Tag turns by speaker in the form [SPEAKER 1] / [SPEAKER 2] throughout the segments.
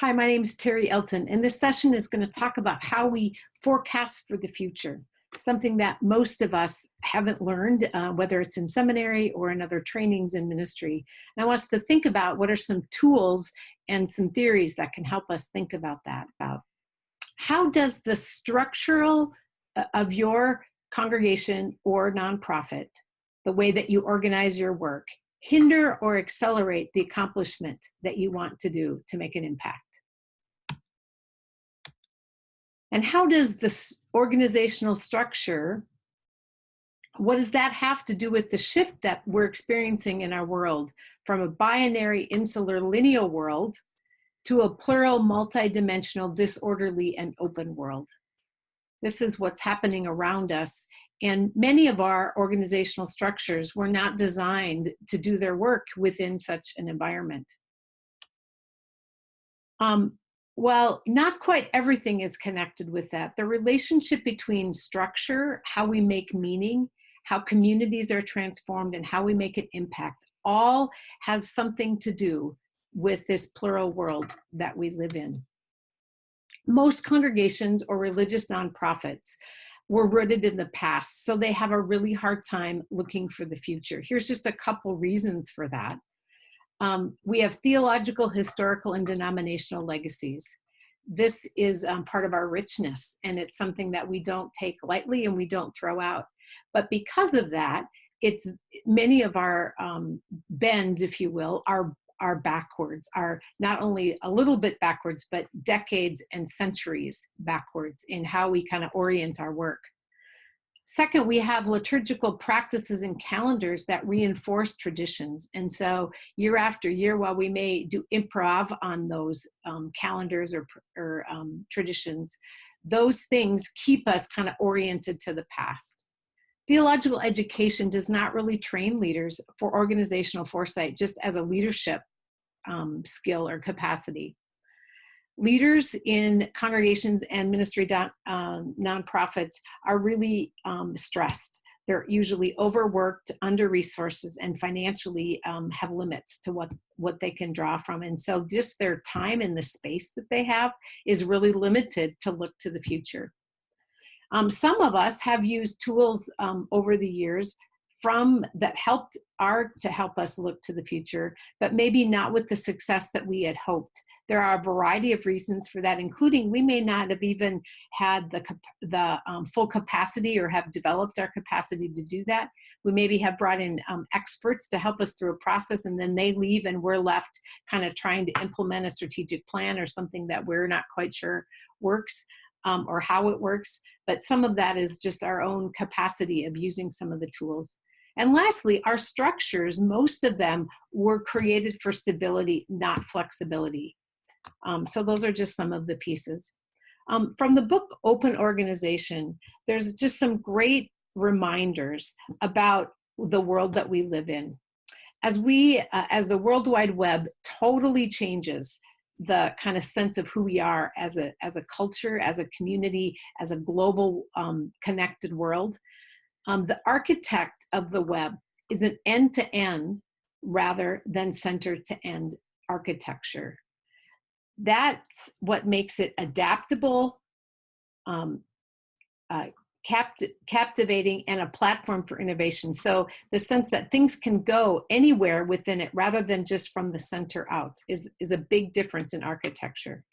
[SPEAKER 1] Hi, my name is Terri Elton, and this session is going to talk about how we forecast for the future, something that most of us haven't learned, whether it's in seminary or in other trainings in ministry. And I want us to think about what are some tools and some theories that can help us think about that, about how does the structural of your congregation or nonprofit, the way that you organize your work, hinder or accelerate the accomplishment that you want to do to make an impact? And how does this organizational structure, what does that have to do with the shift that we're experiencing in our world from a binary, insular, linear world to a plural, multidimensional, disorderly, and open world? This is what's happening around us. And many of our organizational structures were not designed to do their work within such an environment. Well, not quite everything is connected with that. The relationship between structure, how we make meaning, how communities are transformed, and how we make an impact, all has something to do with this plural world that we live in. Most congregations or religious nonprofits were rooted in the past, so they have a really hard time looking for the future. Here's just a couple reasons for that. We have theological, historical, and denominational legacies. This is part of our richness, and it's something that we don't take lightly and we don't throw out. But because of that, it's many of our bends, if you will, are backwards, are not only a little bit backwards, but decades and centuries backwards in how we kind of orient our work. Second, we have liturgical practices and calendars that reinforce traditions. And so year after year, while we may do improv on those calendars or traditions, those things keep us kind of oriented to the past. Theological education does not really train leaders for organizational foresight, just as a leadership skill or capacity. Leaders in congregations and ministry nonprofits are really stressed. They're usually overworked, under-resourced, and financially have limits to what they can draw from. And so just their time and the space that they have is really limited to look to the future. Some of us have used tools over the years that helped to help us look to the future, but maybe not with the success that we had hoped. There are a variety of reasons for that, including we may not have even had the full capacity or have developed our capacity to do that. We maybe have brought in experts to help us through a process, and then they leave and we're left kind of trying to implement a strategic plan or something that we're not quite sure works or how it works. But some of that is just our own capacity of using some of the tools. And lastly, our structures, most of them were created for stability, not flexibility. So those are just some of the pieces. From the book, Open Organization, there's just some great reminders about the world that we live in. As the World Wide Web totally changes the kind of sense of who we are as a culture, as a community, as a global connected world, the architect of the web is an end-to-end rather than center-to-end architecture. That's what makes it adaptable, captivating, and a platform for innovation. So the sense that things can go anywhere within it rather than just from the center out is a big difference in architecture.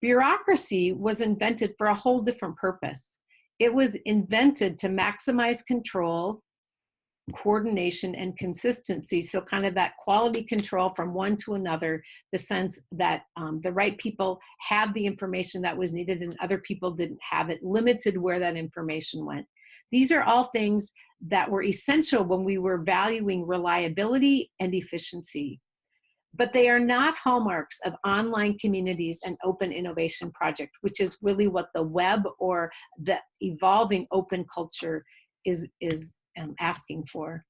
[SPEAKER 1] Bureaucracy was invented for a whole different purpose. It was invented to maximize control, coordination, and consistency. So kind of that quality control from one to another, the sense that the right people had the information that was needed and other people didn't have it, limited where that information went. These are all things that were essential when we were valuing reliability and efficiency. But they are not hallmarks of online communities and open innovation project, which is really what the web or the evolving open culture is asking for.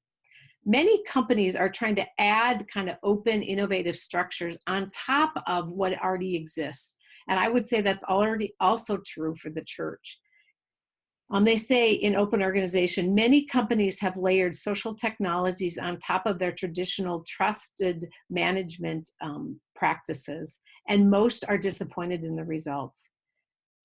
[SPEAKER 1] Many companies are trying to add kind of open, innovative structures on top of what already exists. And I would say that's already also true for the church. They say in open organization, many companies have layered social technologies on top of their traditional trusted management practices. and most are disappointed in the results.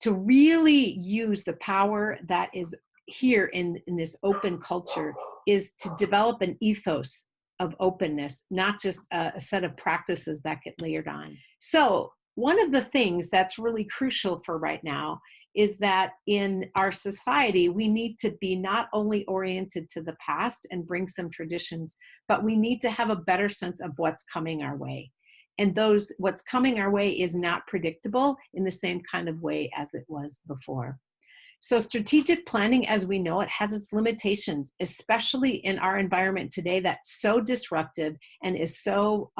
[SPEAKER 1] To really use the power that is here in this open culture is to develop an ethos of openness, not just a set of practices that get layered on. So one of the things that's really crucial for right now is that in our society, we need to be not only oriented to the past and bring some traditions, but we need to have a better sense of what's coming our way. And what's coming our way is not predictable in the same kind of way as it was before. So strategic planning, as we know it, has its limitations, especially in our environment today that's so disruptive and is so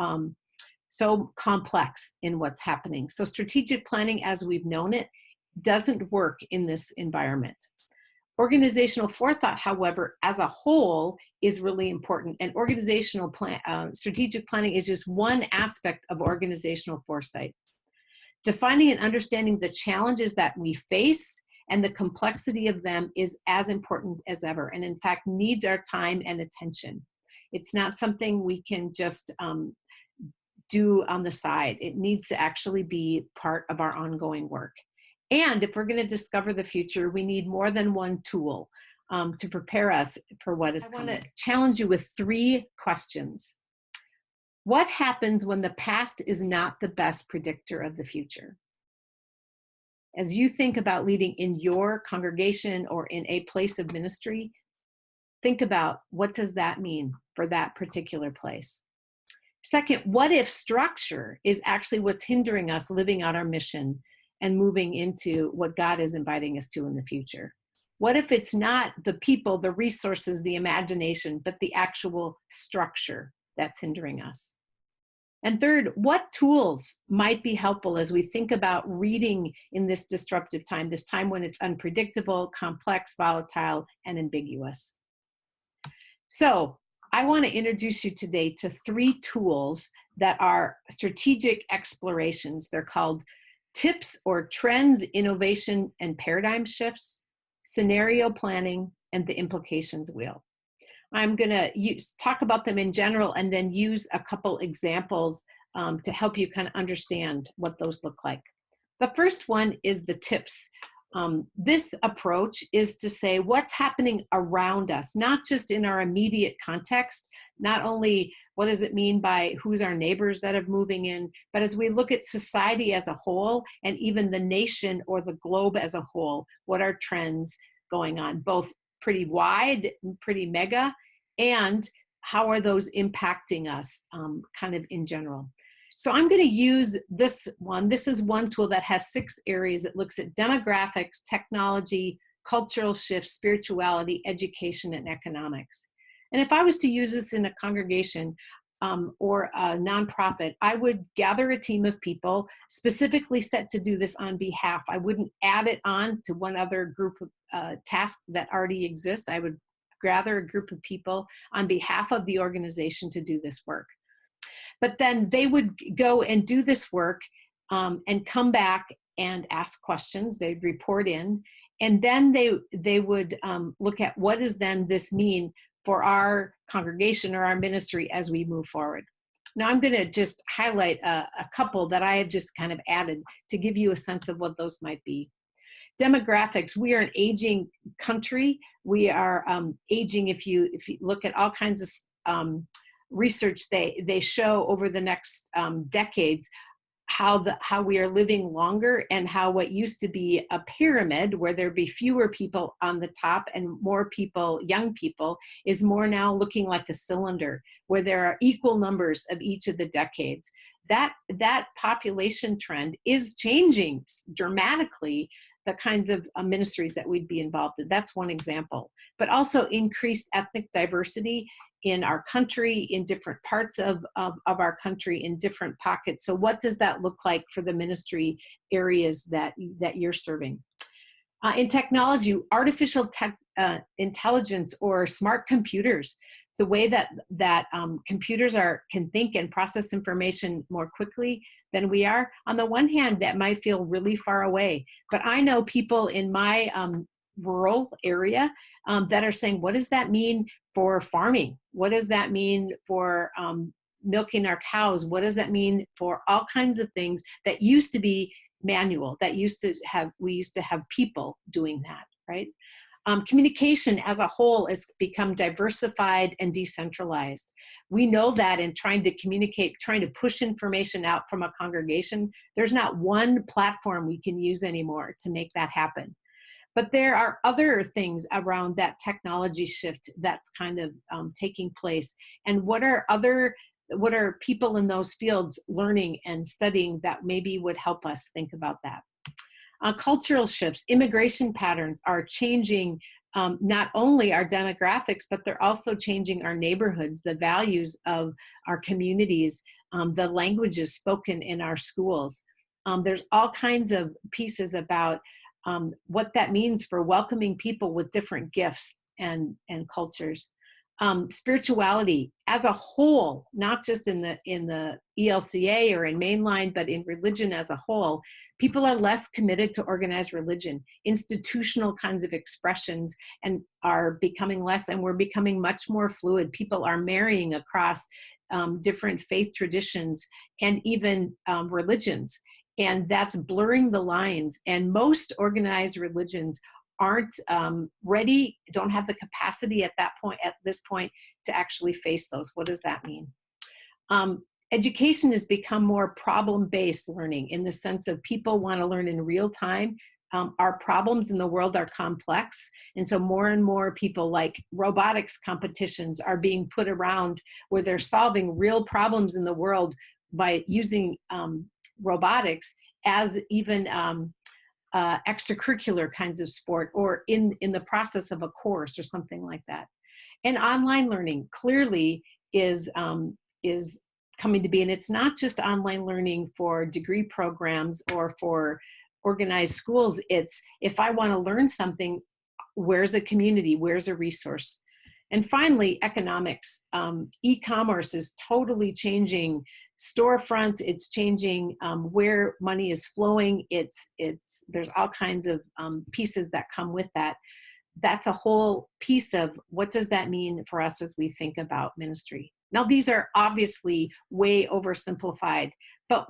[SPEAKER 1] complex in what's happening. So strategic planning, as we've known it, doesn't work in this environment. Organizational forethought, however, as a whole is really important. And strategic planning is just one aspect of organizational foresight. Defining and understanding the challenges that we face and the complexity of them is as important as ever, and in fact needs our time and attention. It's not something we can just do on the side. It needs to actually be part of our ongoing work. And if we're going to discover the future, we need more than one tool to prepare us for what is coming. I want to challenge you with 3 questions. What happens when the past is not the best predictor of the future? As you think about leading in your congregation or in a place of ministry, think about what does that mean for that particular place. Second, what if structure is actually what's hindering us living out our mission and moving into what God is inviting us to in the future? What if it's not the people, the resources, the imagination, but the actual structure that's hindering us? And third, what tools might be helpful as we think about reading in this disruptive time, this time when it's unpredictable, complex, volatile, and ambiguous? So I want to introduce you today to 3 tools that are strategic explorations. They're called tips or trends, innovation, and paradigm shifts, scenario planning, and the implications wheel. I'm going to talk about them in general and then use a couple examples to help you kind of understand what those look like. The first one is the tips. This approach is to say what's happening around us, not just in our immediate context, not only what does it mean by who's our neighbors that are moving in, but as we look at society as a whole and even the nation or the globe as a whole, what are trends going on, both pretty wide, pretty mega, and how are those impacting us kind of in general. So I'm going to use this one. This is one tool that has 6 areas. It looks at demographics, technology, cultural shifts, spirituality, education, and economics. And if I was to use this in a congregation or a nonprofit, I would gather a team of people specifically set to do this on behalf. I wouldn't add it on to one other group of tasks that already exist. I would gather a group of people on behalf of the organization to do this work. But then they would go and do this work and come back and ask questions. They'd report in, and then they would look at what does then this mean for our congregation or our ministry as we move forward. Now I'm going to just highlight a couple that I have just kind of added to give you a sense of what those might be. Demographics, we are an aging country. We are aging, if you look at all kinds of research, they show over the next decades how we are living longer, and how what used to be a pyramid where there'd be fewer people on the top and more people, young people, is more now looking like a cylinder where there are equal numbers of each of the decades. That population trend is changing dramatically the kinds of ministries that we'd be involved in. That's one example. But also increased ethnic diversity in our country, in different parts of our country, in different pockets. So what does that look like for the ministry areas that you're serving? In technology, artificial intelligence or smart computers, the way that computers can think and process information more quickly than we are. On the one hand, that might feel really far away, but I know people in my rural area that are saying, what does that mean for farming? What does that mean for milking our cows, what does that mean for all kinds of things that used to be manual, that we used to have people doing that, right? Communication as a whole has become diversified and decentralized. We know that in trying to communicate, trying to push information out from a congregation, there's not one platform we can use anymore to make that happen. But there are other things around that technology shift that's kind of taking place. And what are people in those fields learning and studying that maybe would help us think about that? Cultural shifts, immigration patterns are changing not only our demographics, but they're also changing our neighborhoods, the values of our communities, the languages spoken in our schools. There's all kinds of pieces about what that means for welcoming people with different gifts and cultures. Spirituality as a whole, not just in the ELCA or in mainline, but in religion as a whole, people are less committed to organized religion. Institutional kinds of expressions and are becoming less, and we're becoming much more fluid. People are marrying across different faith traditions and even religions, and that's blurring the lines. And most organized religions aren't ready, don't have the capacity at this point to actually face those. What does that mean? Education has become more problem-based learning in the sense of people want to learn in real time. Our problems in the world are complex, and so more and more people, like robotics competitions, are being put around where they're solving real problems in the world by using robotics as even extracurricular kinds of sport, or in the process of a course or something like that. And online learning clearly is coming to be, and it's not just online learning for degree programs or for organized schools. It's, if I want to learn something, where's a community, where's a resource? And finally, economics. E-commerce is totally changing storefronts. It's changing where money is flowing. There's all kinds of pieces that come with that. That's a whole piece of what does that mean for us as we think about ministry. Now, these are obviously way oversimplified, but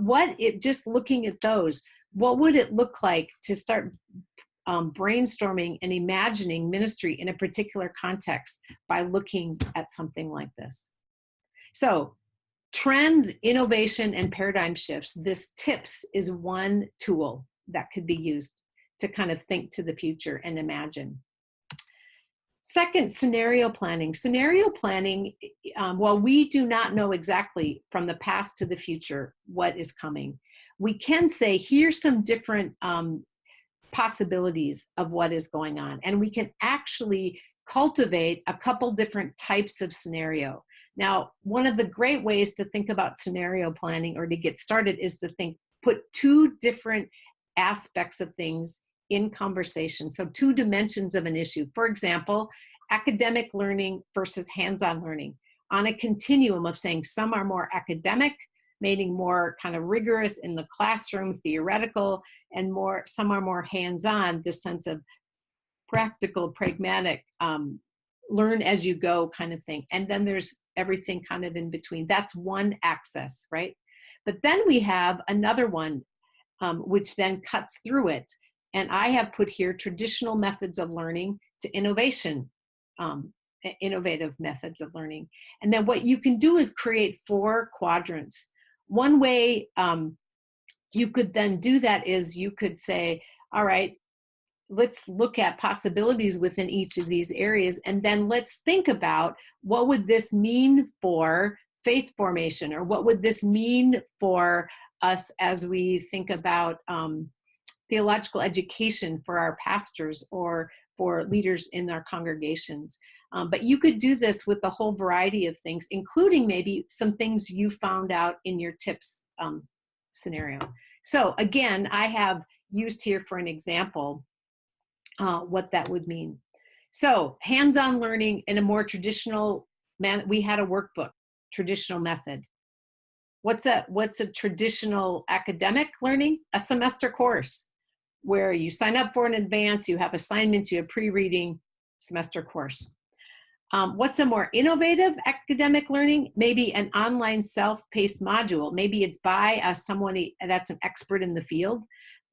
[SPEAKER 1] just looking at those, what would it look like to start brainstorming and imagining ministry in a particular context by looking at something like this? So, trends, innovation, and paradigm shifts. This TIPS is one tool that could be used to kind of think to the future and imagine. Second, scenario planning. Scenario planning, while we do not know exactly from the past to the future what is coming, we can say here's some different possibilities of what is going on. And we can actually cultivate a couple different types of scenario. Now, one of the great ways to think about scenario planning or to get started is to put two different aspects of things in conversation. So two dimensions of an issue. For example, academic learning versus hands-on learning. On a continuum of saying some are more academic, meaning more kind of rigorous in the classroom, theoretical, and some are more hands-on, this sense of practical, pragmatic, learn as you go kind of thing. And then there's everything kind of in between. That's one axis, right? But then we have another one, which then cuts through it. And I have put here traditional methods of learning to innovation, innovative methods of learning. And then what you can do is create 4 quadrants. One way you could then do that is you could say, all right, let's look at possibilities within each of these areas, and then let's think about what would this mean for faith formation, or what would this mean for us as we think about theological education for our pastors or for leaders in our congregations. But you could do this with a whole variety of things, including maybe some things you found out in your TIPS scenario. So again, I have used here for an example what that would mean. So hands-on learning in a more traditional we had a workbook, traditional method. What's a traditional academic learning? A semester course where you sign up for in advance, you have assignments, you have pre-reading, semester course. What's a more innovative academic learning? Maybe an online self-paced module. Maybe it's by someone that's an expert in the field,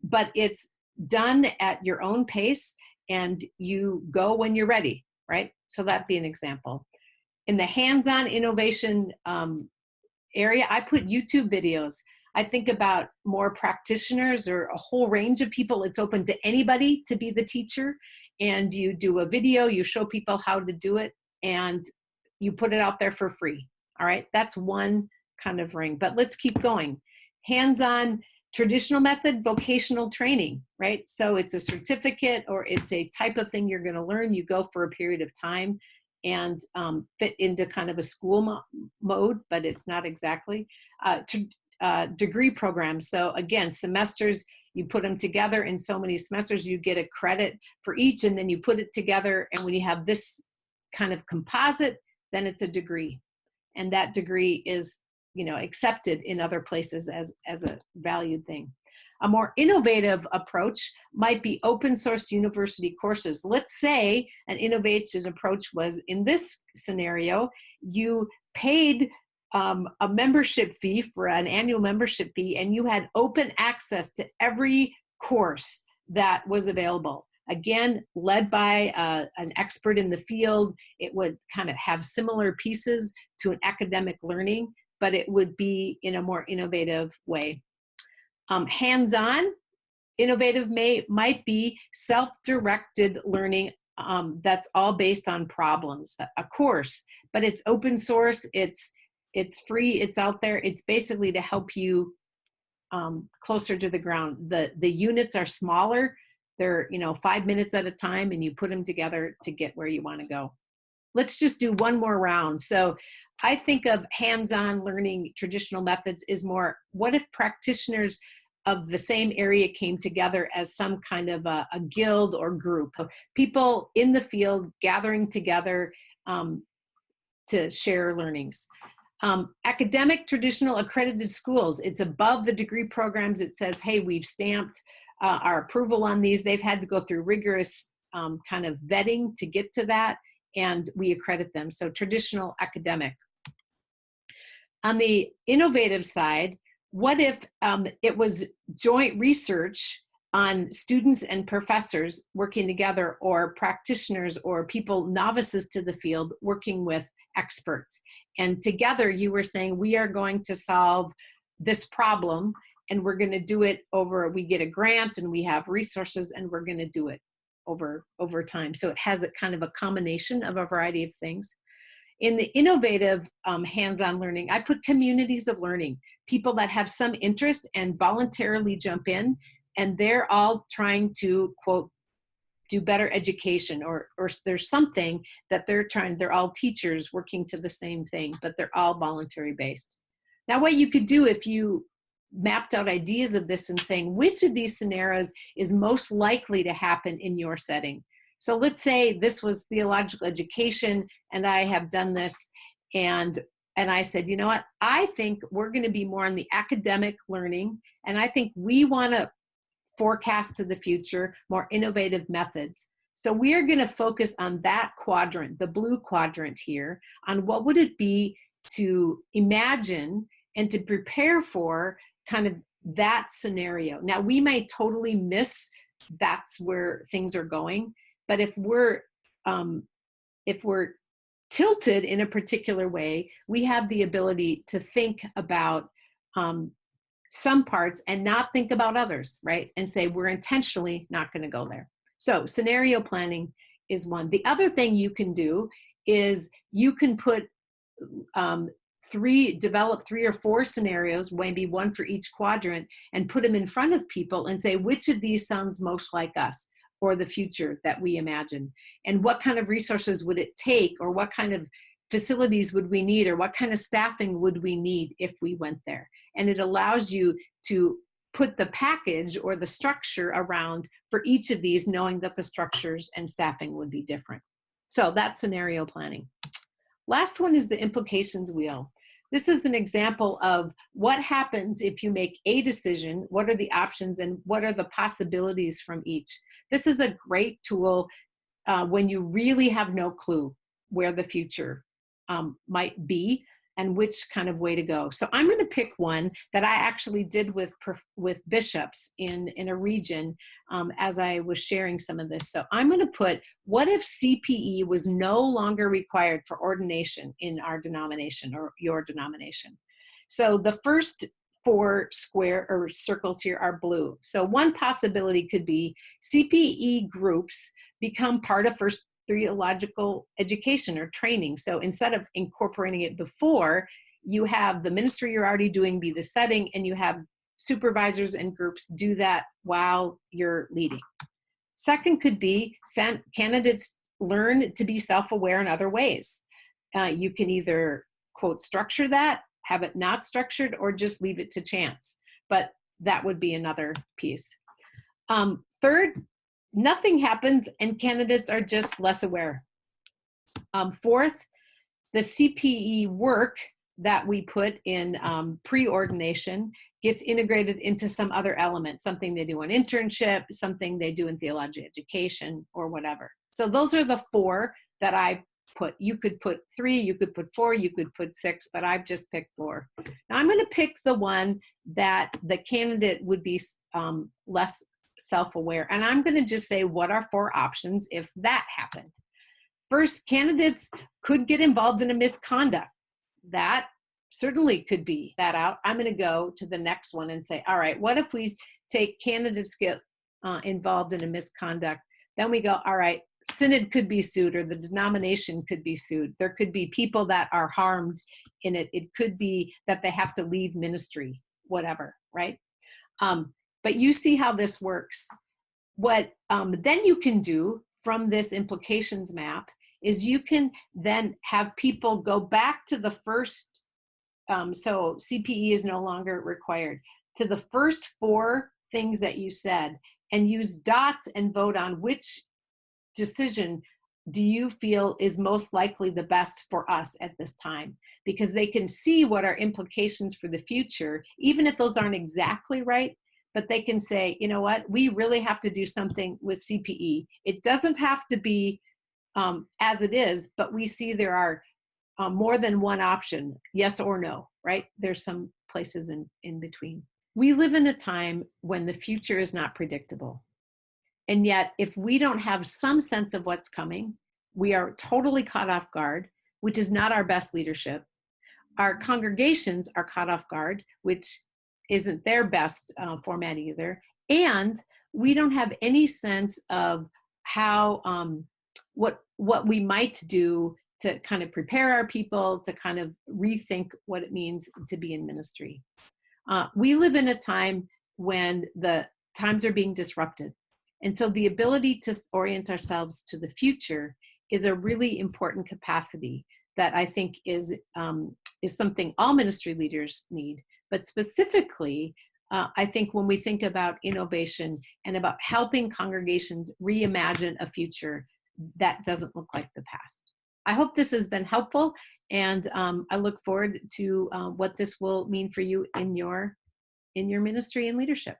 [SPEAKER 1] but it's done at your own pace and you go when you're ready, right? So that'd be an example. In the hands-on innovation area, I put YouTube videos. I think about more practitioners or a whole range of people. It's open to anybody to be the teacher, and you do a video, you show people how to do it, and you put it out there for free. All right, that's one kind of ring, but let's keep going. Hands-on traditional method, vocational training, right? So it's a certificate or it's a type of thing you're going to learn. You go for a period of time and fit into kind of a school mode, but it's not exactly. Degree programs. So again, semesters, you put them together in so many semesters, you get a credit for each, and then you put it together. And when you have this kind of composite, then it's a degree. And that degree is, you know, accepted in other places as a valued thing. A more innovative approach might be open source university courses. Let's say an innovative approach was, in this scenario, you paid a membership fee for an annual membership fee, and you had open access to every course that was available. Again, led by an expert in the field. It would kind of have similar pieces to an academic learning, but it would be in a more innovative way. Hands-on innovative might be self-directed learning that's all based on problems, a course, but it's open source, it's free, it's out there. It's basically to help you closer to the ground. The units are smaller. They're 5 minutes at a time, and you put them together to get where you want to go. Let's just do one more round. So I think of hands-on learning traditional methods is more, what if practitioners of the same area came together as some kind of a guild or group of people in the field gathering together to share learnings. Academic traditional accredited schools, it's above the degree programs. It says, hey, we've stamped our approval on these. They've had to go through rigorous kind of vetting to get to that, and we accredit them. So traditional academic. On the innovative side, what if it was joint research on students and professors working together, or practitioners or people, novices to the field, working with experts? And together you were saying, we are going to solve this problem, and we're going to do it we get a grant and we have resources, and we're going to do it over time. So it has a kind of a combination of a variety of things. In the innovative hands-on learning, I put communities of learning, people that have some interest and voluntarily jump in, and they're all trying to, quote, do better education, or there's something that they're all teachers working to the same thing, but they're all voluntary based. Now, what you could do if you mapped out ideas of this and saying, which of these scenarios is most likely to happen in your setting? So let's say this was theological education, and I have done this, and I said, you know what, I think we're going to be more on the academic learning, and I think we want to forecast to the future, more innovative methods. So we are going to focus on that quadrant, the blue quadrant here, on what would it be to imagine and to prepare for kind of that scenario. Now, we may totally miss that's where things are going, but if we're tilted in a particular way, we have the ability to think about some parts and not think about others, right? And say, we're intentionally not going to go there. So scenario planning is one. The other thing you can do is you can put develop 3 or 4 scenarios, maybe one for each quadrant, and put them in front of people and say, which of these sounds most like us, or the future that we imagine? And what kind of resources would it take, or what kind of facilities would we need, or what kind of staffing would we need if we went there? And it allows you to put the package or the structure around for each of these, knowing that the structures and staffing would be different. So that's scenario planning. Last one is the implications wheel. This is an example of what happens if you make a decision, what are the options, and what are the possibilities from each. This is a great tool when you really have no clue. where the future might be and which kind of way to go. So I'm going to pick one that I actually did with bishops in a region as I was sharing some of this. So I'm going to put, what if CPE was no longer required for ordination in our denomination or your denomination? So the first 4 square or circles here are blue. So one possibility could be CPE groups become part of first theological education or training. So instead of incorporating it before, you have the ministry you're already doing be the setting, and you have supervisors and groups do that while you're leading. Second could be candidates learn to be self-aware in other ways. You can either, quote, structure that, have it not structured, or just leave it to chance. But that would be another piece. Third, nothing happens and candidates are just less aware. Fourth, the CPE work that we put in pre-ordination gets integrated into some other element, something they do on internship, something they do in theology education, or whatever. So those are the 4 that I put. You could put 3, you could put 4, you could put 6, but I've just picked 4. Now I'm going to pick the one that the candidate would be less self-aware. And I'm going to just say, what are 4 options if that happened? First, candidates could get involved in a misconduct. That certainly could be that out. I'm going to go to the next one and say, all right, what if we take candidates get involved in a misconduct? Then we go, all right, synod could be sued, or the denomination could be sued. There could be people that are harmed in it. It could be that they have to leave ministry, whatever, right? But you see how this works. What then you can do from this implications map is you can then have people go back to the first, so CPE is no longer required, to the first 4 things that you said, and use dots and vote on which decision do you feel is most likely the best for us at this time, because they can see what are implications for the future, even if those aren't exactly right. But they can say, you know what, we really have to do something with CPE. It doesn't have to be as it is, but we see there are more than one option, yes or no, right? There's some places in between. We live in a time when the future is not predictable. And yet, if we don't have some sense of what's coming, we are totally caught off guard, which is not our best leadership. Our congregations are caught off guard, which isn't their best format either. And we don't have any sense of how, what we might do to kind of prepare our people, to kind of rethink what it means to be in ministry. We live in a time when the times are being disrupted. And so the ability to orient ourselves to the future is a really important capacity that I think is something all ministry leaders need. But specifically, I think when we think about innovation and about helping congregations reimagine a future that doesn't look like the past. I hope this has been helpful, and I look forward to what this will mean for you in your ministry and leadership.